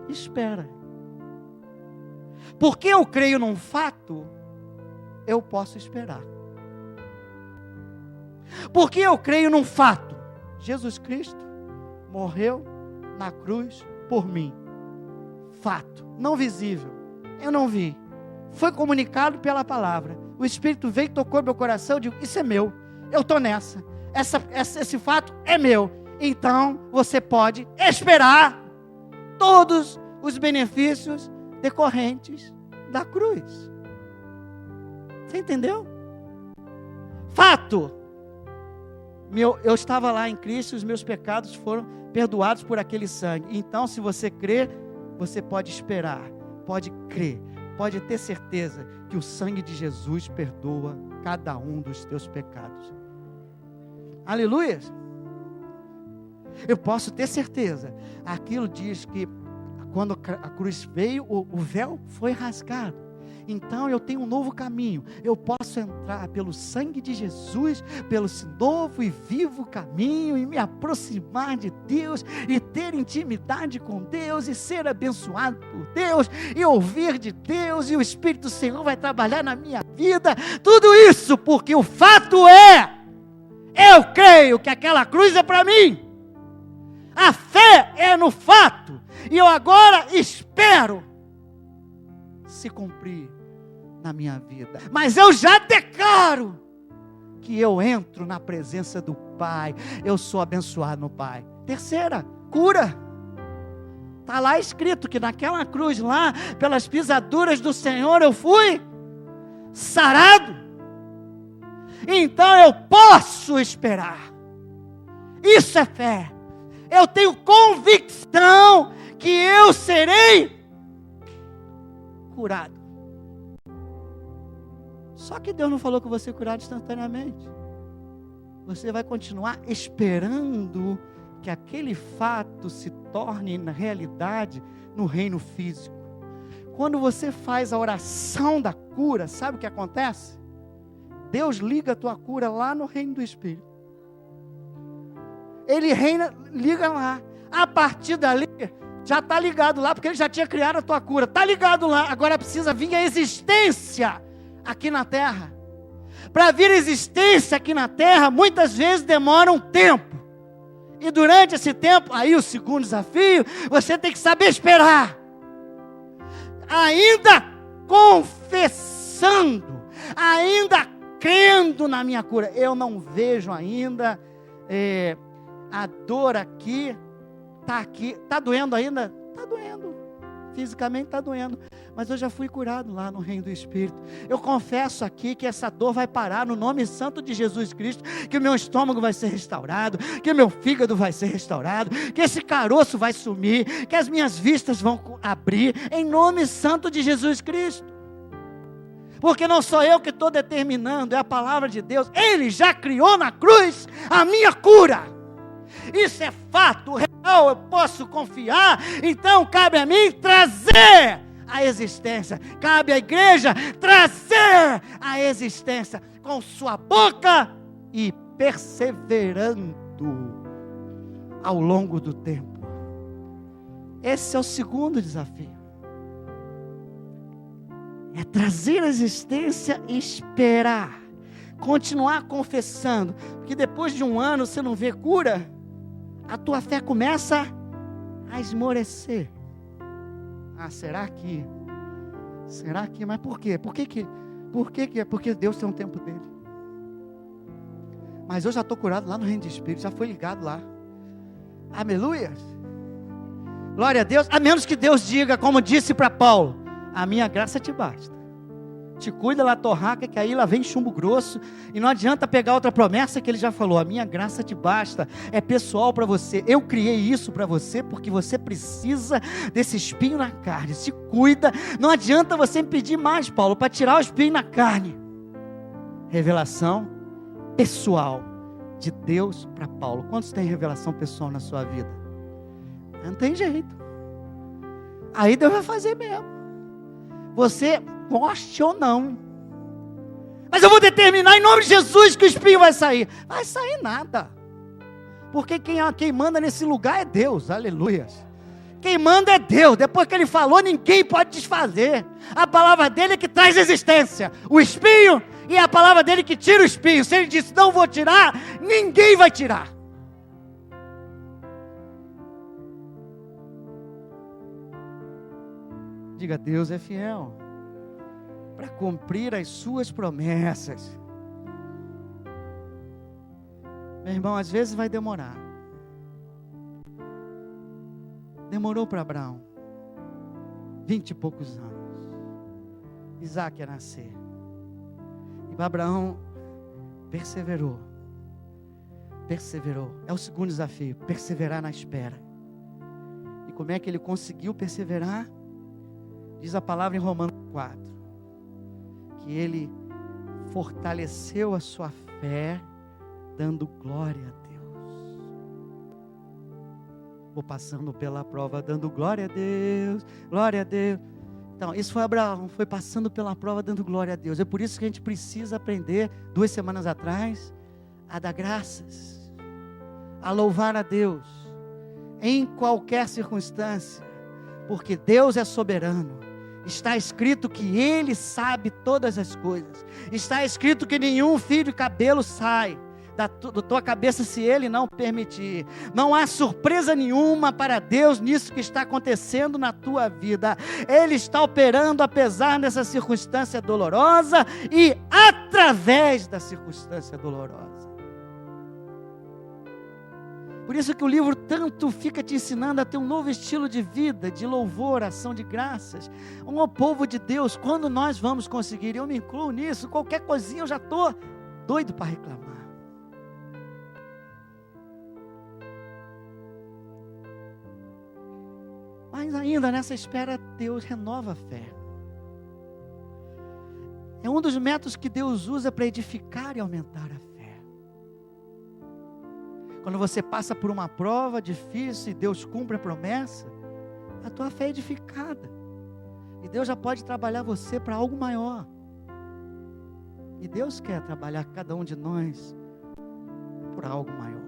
espera. Porque eu creio num fato, eu posso esperar. Porque eu creio num fato. Jesus Cristo morreu na cruz por mim. Fato, não visível. Eu não vi. Foi comunicado pela palavra. O Espírito veio e tocou meu coração. Eu digo, isso é meu. Eu estou nessa. Esse fato é meu. Então, você pode esperar todos os benefícios decorrentes da cruz. Você entendeu? Fato. Eu estava lá em Cristo, os meus pecados foram perdoados por aquele sangue. Então, se você crer, você pode esperar, pode crer, pode ter certeza que o sangue de Jesus perdoa cada um dos teus pecados. Aleluia! Eu posso ter certeza. Aquilo diz que quando a cruz veio, o véu foi rasgado. Então eu tenho um novo caminho. Eu posso entrar pelo sangue de Jesus, pelo novo e vivo caminho, e me aproximar de Deus, e ter intimidade com Deus, e ser abençoado por Deus, e ouvir de Deus, e o Espírito do Senhor vai trabalhar na minha vida. Tudo isso porque o fato é, eu creio que aquela cruz é para mim. A fé é no fato, e eu agora espero se cumprir na minha vida. Mas eu já declaro que eu entro na presença do Pai. Eu sou abençoado no Pai. Terceira, cura. Está lá escrito que naquela cruz lá, pelas pisaduras do Senhor, eu fui sarado. Então eu posso esperar. Isso é fé. Eu tenho convicção que eu serei curado. Só que Deus não falou que você é curado instantaneamente. Você vai continuar esperando que aquele fato se torne na realidade no reino físico. Quando você faz a oração da cura, sabe o que acontece? Deus liga a tua cura lá no reino do Espírito. Ele liga lá. A partir dali, já está ligado lá, porque ele já tinha criado a tua cura. Está ligado lá, agora precisa vir a existência aqui na terra. Para vir a existência aqui na terra, muitas vezes demora um tempo. E durante esse tempo, aí o segundo desafio, você tem que saber esperar. Ainda confessando, ainda crendo na minha cura. Eu não vejo ainda a dor aqui. Está doendo ainda? Está doendo. Fisicamente está doendo. Mas eu já fui curado lá no reino do Espírito. Eu confesso aqui que essa dor vai parar no nome santo de Jesus Cristo. Que o meu estômago vai ser restaurado. Que o meu fígado vai ser restaurado. Que esse caroço vai sumir. Que as minhas vistas vão abrir. Em nome santo de Jesus Cristo. Porque não sou eu que estou determinando. É a palavra de Deus. Ele já criou na cruz a minha cura. Isso é fato real, eu posso confiar. Então cabe a mim trazer a existência. Cabe à igreja trazer a existência com sua boca e perseverando ao longo do tempo. Esse é o segundo desafio. É trazer à existência e esperar. Continuar confessando. Porque depois de um ano você não vê cura, a tua fé começa a esmorecer. Será que? Mas por quê? Por que? Porque Deus tem um tempo dele. Mas eu já estou curado lá no reino de Espírito, já foi ligado lá. Aleluia. Glória a Deus. A menos que Deus diga, como disse para Paulo: a minha graça te basta. Te cuida lá, torraca, que aí lá vem chumbo grosso. E não adianta pegar outra promessa que ele já falou: a minha graça te basta. É pessoal para você. Eu criei isso para você porque você precisa desse espinho na carne. Se cuida. Não adianta você me pedir mais, Paulo, para tirar o espinho na carne. Revelação pessoal de Deus para Paulo. Quantos tem revelação pessoal na sua vida? Não tem jeito. Aí Deus vai fazer mesmo. Você goste ou não. Mas eu vou determinar em nome de Jesus que o espinho vai sair. Vai sair nada. Porque quem manda nesse lugar é Deus. Aleluia. Quem manda é Deus. Depois que ele falou, ninguém pode desfazer. A palavra dele é que traz existência. O espinho, e é a palavra dele que tira o espinho. Se ele disse não vou tirar, ninguém vai tirar. Diga: Deus é fiel para cumprir as suas promessas. Meu irmão, às vezes vai demorar. Demorou para Abraão 20 e poucos anos. Isaac ia nascer. E Abraão perseverou. É o segundo desafio: perseverar na espera. E como é que ele conseguiu perseverar? Diz a palavra em Romanos 4, que ele fortaleceu a sua fé, dando glória a Deus. Vou passando pela prova, dando glória a Deus, glória a Deus. Então, isso foi Abraão, foi passando pela prova, dando glória a Deus. É por isso que a gente precisa aprender, 2 semanas atrás, a dar graças, a louvar a Deus, em qualquer circunstância, porque Deus é soberano. Está escrito que Ele sabe todas as coisas. Está escrito que nenhum fio de cabelo sai da tua cabeça se Ele não permitir. Não há surpresa nenhuma para Deus nisso que está acontecendo na tua vida. Ele está operando apesar dessa circunstância dolorosa e através da circunstância dolorosa. Por isso que o livro tanto fica te ensinando a ter um novo estilo de vida, de louvor, ação de graças. O povo de Deus, quando nós vamos conseguir, eu me incluo nisso, qualquer coisinha eu já estou doido para reclamar. Mas ainda nessa espera, Deus renova a fé. É um dos métodos que Deus usa para edificar e aumentar a fé. Quando você passa por uma prova difícil e Deus cumpre a promessa, a tua fé é edificada. E Deus já pode trabalhar você para algo maior. E Deus quer trabalhar cada um de nós por algo maior.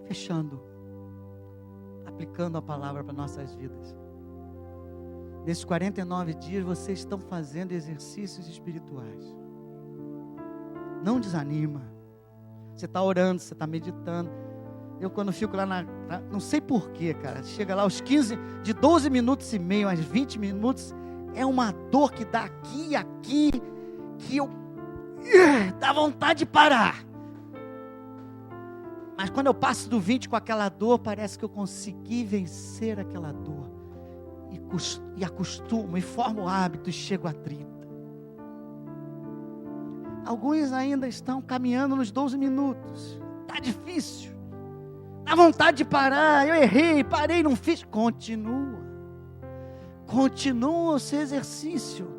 Fechando, aplicando a palavra para nossas vidas. Nesses 49 dias vocês estão fazendo exercícios espirituais. Não desanima. Você está orando, você está meditando. Eu quando fico lá não sei porquê, cara. Chega lá os 15, de 12 minutos e meio, às 20 minutos. É uma dor que dá aqui, que eu dá vontade de parar. Mas quando eu passo do 20 com aquela dor, parece que eu consegui vencer aquela dor. E acostumo, e formo o hábito e chego a 30. Alguns ainda estão caminhando nos 12 minutos. Está difícil. Dá vontade de parar. Eu errei, parei, não fiz. Continua o seu exercício.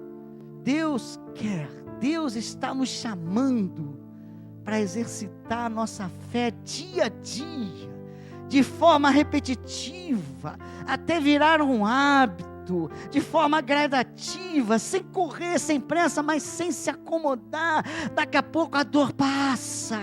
Deus quer. Deus está nos chamando para exercitar a nossa fé dia a dia, de forma repetitiva, até virar um hábito. De forma gradativa, sem correr, sem pressa, mas sem se acomodar. Daqui a pouco a dor passa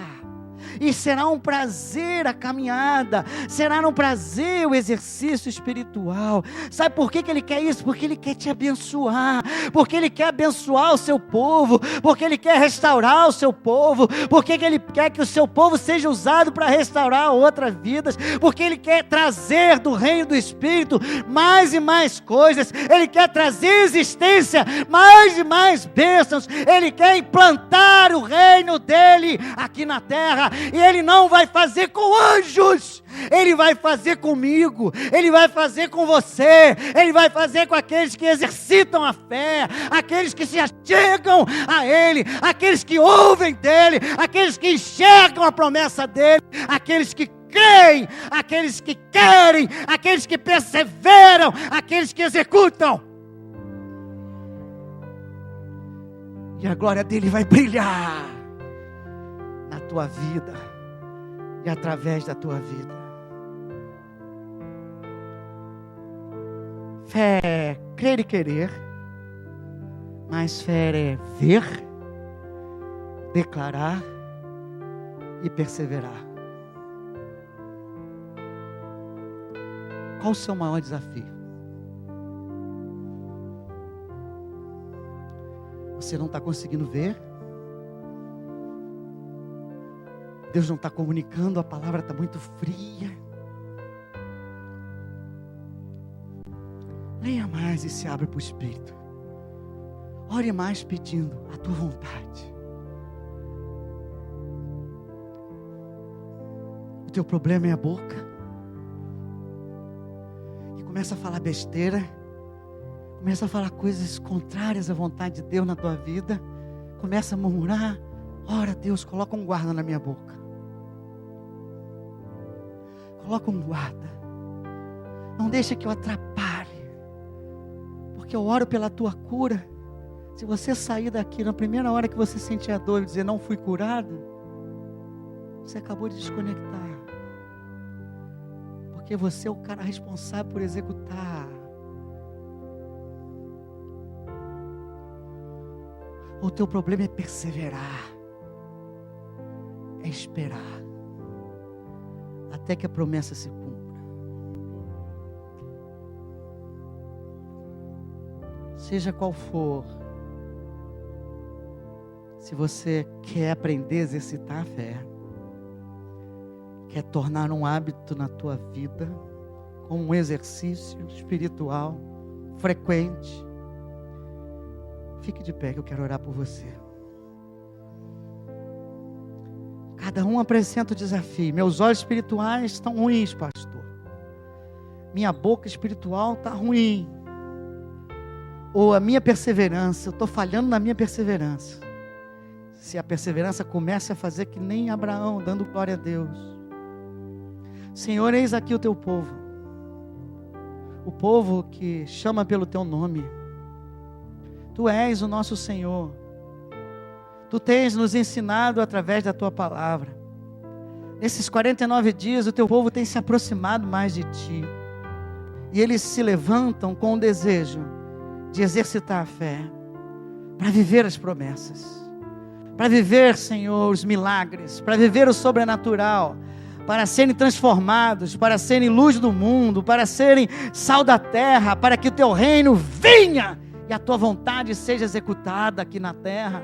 e será um prazer a caminhada, será um prazer o exercício espiritual. Sabe por que Ele quer isso? Porque Ele quer te abençoar, porque Ele quer abençoar o seu povo, porque Ele quer restaurar o seu povo, porque Ele quer que o seu povo seja usado para restaurar outras vidas, porque Ele quer trazer do reino do Espírito mais e mais coisas, Ele quer trazer existência, mais e mais bênçãos, Ele quer implantar o reino dEle aqui na terra, e Ele não vai fazer com anjos, Ele vai fazer comigo, Ele vai fazer com você, Ele vai fazer com aqueles que exercitam a fé, aqueles que se achegam a Ele, aqueles que ouvem dEle, aqueles que enxergam a promessa dEle, aqueles que creem, aqueles que querem, aqueles que perseveram, aqueles que executam. E a glória dEle vai brilhar na tua vida e através da tua vida. Fé é crer e querer, mas fé é ver, declarar e perseverar. Qual o seu maior desafio? Você não está conseguindo ver? Deus não está comunicando, a palavra está muito fria. Leia mais e se abre para o Espírito. Ore mais pedindo a tua vontade. O teu problema é a boca. E começa a falar besteira. Começa a falar coisas contrárias à vontade de Deus na tua vida. Começa a murmurar. Ora, Deus, coloca um guarda na minha boca. Coloca um guarda. Não deixa que eu atrapalhe. Porque eu oro pela tua cura. Se você sair daqui na primeira hora que você sentir a dor e dizer não fui curado, você acabou de desconectar. Porque você é o cara responsável por executar. O teu problema é perseverar, é esperar, até que a promessa se cumpra. Seja qual for, se você quer aprender a exercitar a fé, quer tornar um hábito na tua vida, como um exercício espiritual frequente, fique de pé que eu quero orar por você. Cada um apresenta o desafio. Meus olhos espirituais estão ruins, pastor. Minha boca espiritual está ruim. Ou a minha perseverança, eu estou falhando na minha perseverança. Se a perseverança começa a fazer que nem Abraão, dando glória a Deus. Senhor, eis aqui o teu povo. O povo que chama pelo teu nome. Tu és o nosso Senhor. Tu tens nos ensinado através da tua palavra. Nesses 49 dias o teu povo tem se aproximado mais de ti. E eles se levantam com o desejo de exercitar a fé, para viver as promessas, para viver, Senhor, os milagres, para viver o sobrenatural, para serem transformados, para serem luz do mundo, para serem sal da terra, para que o teu reino venha e a tua vontade seja executada aqui na terra.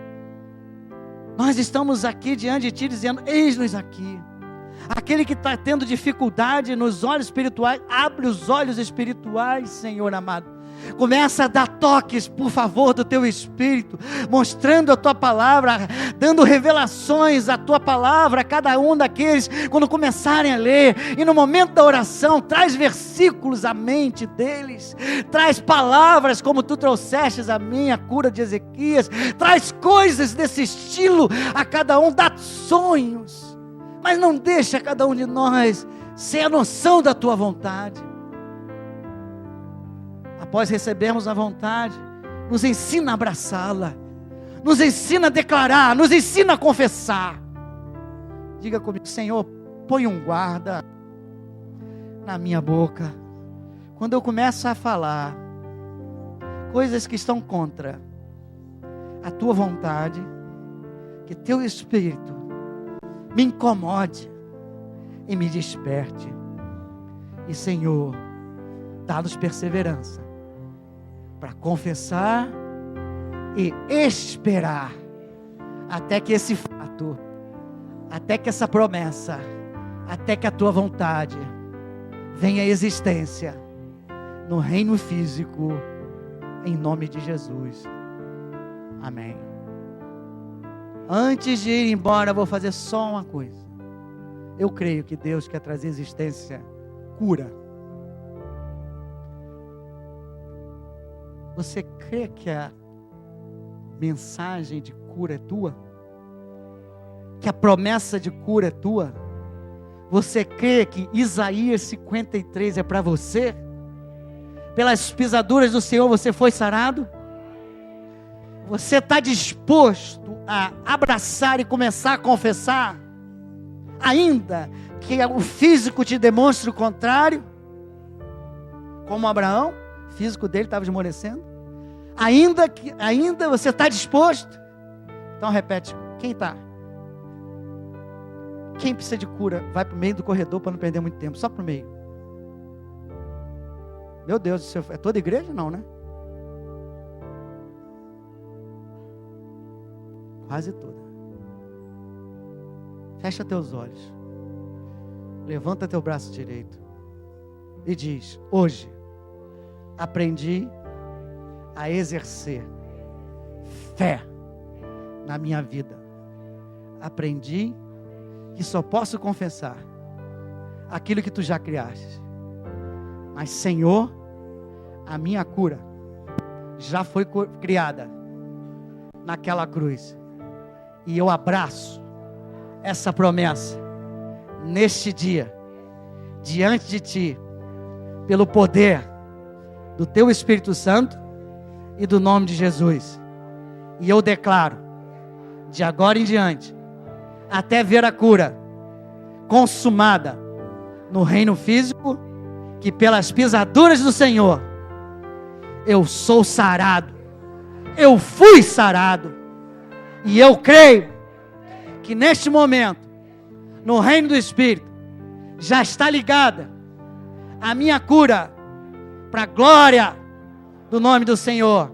Nós estamos aqui diante de ti dizendo, eis-nos aqui. Aquele que está tendo dificuldade nos olhos espirituais, abre os olhos espirituais, Senhor amado. Começa a dar toques, por favor, do teu Espírito, mostrando a tua palavra, dando revelações à tua palavra a cada um daqueles, quando começarem a ler, e no momento da oração, traz versículos à mente deles, traz palavras como tu trouxestes a mim, a cura de Ezequias, traz coisas desse estilo a cada um, dá sonhos, mas não deixa cada um de nós sem a noção da tua vontade. Após recebermos a vontade, nos ensina a abraçá-la, nos ensina a declarar, nos ensina a confessar. Diga comigo, Senhor, põe um guarda na minha boca, quando eu começo a falar coisas que estão contra a tua vontade, que teu Espírito me incomode e me desperte. E Senhor, dá-nos perseverança para confessar e esperar até que esse fato, até que essa promessa, até que a tua vontade venha à existência no reino físico, em nome de Jesus. Amém. Antes de ir embora, eu vou fazer só uma coisa. Eu creio que Deus quer trazer à existência cura. Você crê que a mensagem de cura é tua? Que a promessa de cura é tua? Você crê que Isaías 53 é para você? Pelas pisaduras do Senhor você foi sarado? Você está disposto a abraçar e começar a confessar? Ainda que o físico te demonstre o contrário? Como Abraão, o físico dele estava esmorecendo? Ainda você está disposto? Então repete, quem está? Quem precisa de cura, vai para o meio do corredor para não perder muito tempo, só para o meio. Meu Deus do céu, é toda igreja? Não, né? Quase toda. Fecha teus olhos. Levanta teu braço direito. E diz, hoje, aprendi a exercer fé na minha vida. Aprendi que só posso confessar aquilo que tu já criaste. Mas, Senhor, a minha cura já foi criada naquela cruz. E eu abraço essa promessa neste dia, diante de ti, pelo poder do teu Espírito Santo e do nome de Jesus. E eu declaro, de agora em diante, até ver a cura consumada no reino físico, que pelas pisaduras do Senhor, eu sou sarado, eu fui sarado, e eu creio que neste momento, no reino do Espírito, já está ligada a minha cura, para a glória do nome do Senhor.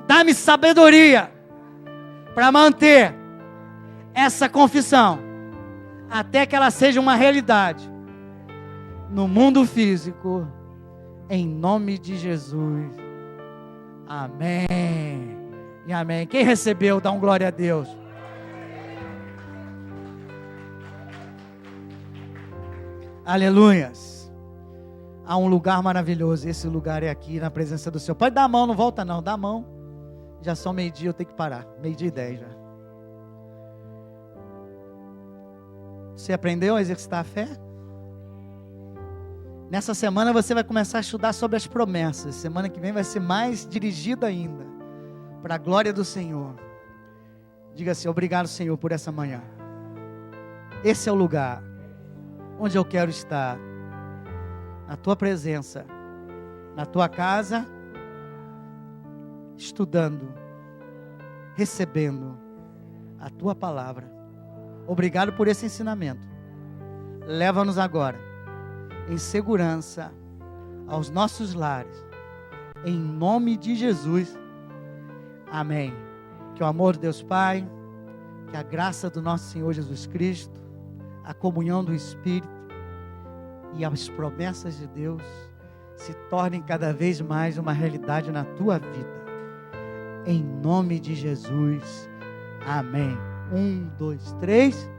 Dá-me sabedoria para manter essa confissão, até que ela seja uma realidade no mundo físico, em nome de Jesus. Amém e amém. Quem recebeu, dá um glória a Deus. Aleluias. Há um lugar maravilhoso, esse lugar é aqui, na presença do Senhor. Pode dar a mão, não volta não, dá a mão. Já são 12:00, eu tenho que parar, 12:10 já. Você aprendeu a exercitar a fé? Nessa semana você vai começar a estudar sobre as promessas. Semana que vem vai ser mais dirigido ainda, para a glória do Senhor. Diga assim, obrigado, Senhor, por essa manhã. Esse é o lugar onde eu quero estar, na tua presença, na tua casa, estudando, recebendo a tua palavra. Obrigado por esse ensinamento. Leva-nos agora em segurança aos nossos lares, em nome de Jesus. Amém. Que o amor de Deus Pai, que a graça do nosso Senhor Jesus Cristo, a comunhão do Espírito e as promessas de Deus se tornem cada vez mais uma realidade na tua vida. Em nome de Jesus. Amém. 1, 2, 3.